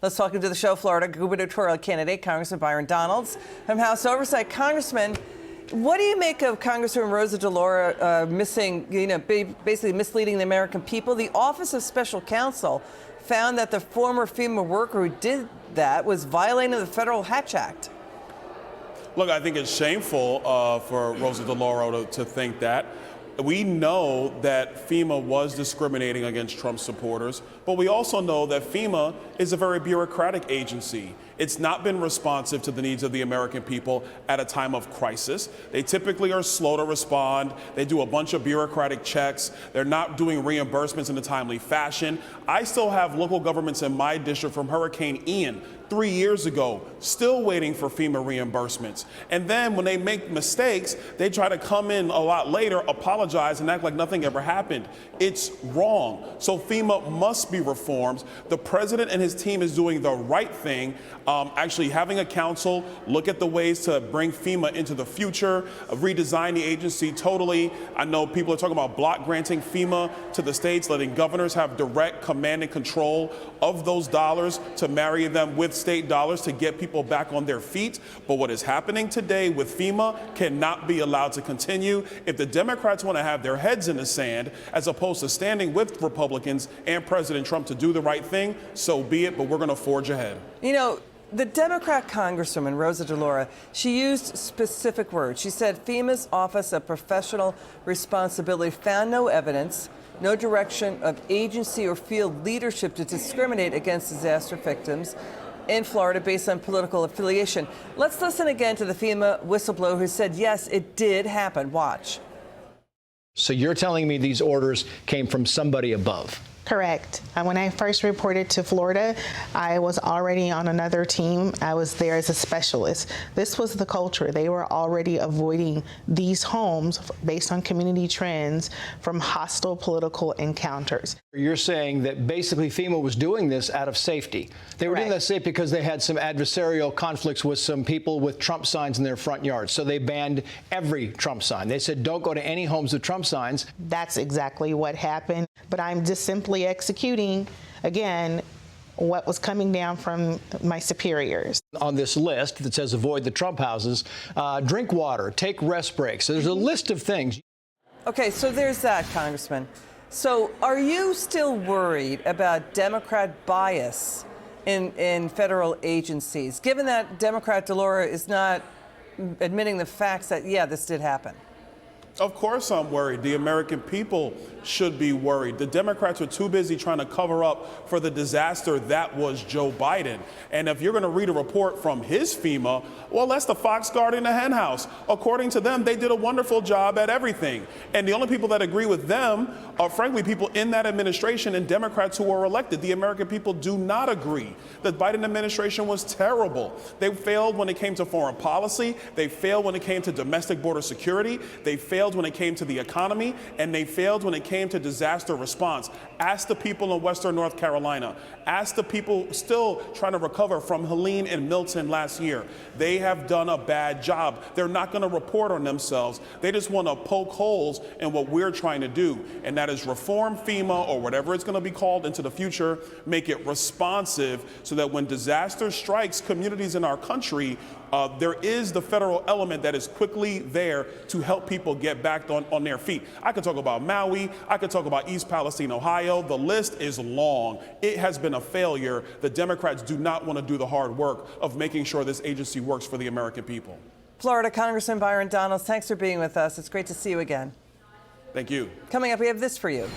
Let's welcome to the show Florida gubernatorial candidate, Congressman Byron Donalds from House Oversight. Congressman, what do you make of Congresswoman Rosa DeLauro basically misleading the American people? The Office of Special Counsel found that the former FEMA worker who did that was violating the Federal Hatch Act. Look, I think it's shameful for Rosa DeLauro to think that. We know that FEMA was discriminating against Trump supporters, but we also know that FEMA is a very bureaucratic agency. It's not been responsive to the needs of the American people at a time of crisis. They typically are slow to respond. They do a bunch of bureaucratic checks. They're not doing reimbursements in a timely fashion. I still have local governments in my district from Hurricane Ian 3 years ago, still waiting for FEMA reimbursements. And then when they make mistakes, they try to come in a lot later, apologize, and act like nothing ever happened. It's wrong. So FEMA must be reformed. The president and his team is doing the right thing, actually having a council look at the ways to bring FEMA into the future, redesign the agency totally. I know people are talking about block granting FEMA to the states, letting governors have direct command and control of those dollars to marry them with state dollars to get people back on their feet. But what is happening today with FEMA cannot be allowed to continue. If the Democrats want to have their heads in the sand, as opposed to standing with Republicans and President Trump to do the right thing, so be it, but we're going to forge ahead. You know, the Democrat Congresswoman, Rosa DeLauro, she used specific words. She said FEMA's Office of Professional Responsibility found no evidence, no direction of agency or field leadership to discriminate against disaster victims in Florida based on political affiliation. Let's listen again to the FEMA whistleblower who said, yes, it did happen. Watch. So you're telling me these orders came from somebody above? Correct. When I first reported to Florida, I was already on another team. I was there as a specialist. This was the culture. They were already avoiding these homes based on community trends from hostile political encounters. You're saying that basically FEMA was doing this out of safety. They were doing that safe because they had some adversarial conflicts with some people with Trump signs in their front yards. So they banned every Trump sign. They said, don't go to any homes with Trump signs. That's exactly what happened. But I'm just simply executing, again, what was coming down from my superiors. On this list that says avoid the Trump houses, drink water, take rest breaks. So there's a list of things. Okay, so there's that, Congressman. So are you still worried about Democrat bias in federal agencies, given that Democrat DeLauro is not admitting the facts that, yeah, this did happen? Of course I'm worried. The American people should be worried. The Democrats are too busy trying to cover up for the disaster that was Joe Biden. And if you're going to read a report from his FEMA, well, that's the fox guarding the hen house. According to them, they did a wonderful job at everything. And the only people that agree with them are, frankly, people in that administration and Democrats who were elected. The American people do not agree. The Biden administration was terrible. They failed when it came to foreign policy. They failed when it came to domestic border security. They failed when it came to the economy, and they failed when it came to disaster response. Ask the people in Western North Carolina. Ask the people still trying to recover from Helene and Milton last year. They have done a bad job. They're not going to report on themselves. They just want to poke holes in what we're trying to do, and that is reform FEMA, or whatever it's going to be called into the future, make it responsive so that when disaster strikes communities in our country, there is the federal element that is quickly there to help people get back on their feet. I could talk about Maui. I could talk about East Palestine, Ohio. The list is long. It has been a failure. The Democrats do not want to do the hard work of making sure this agency works for the American people. Florida Congressman Byron Donalds, thanks for being with us. It's great to see you again. Thank you. Coming up, we have this for you.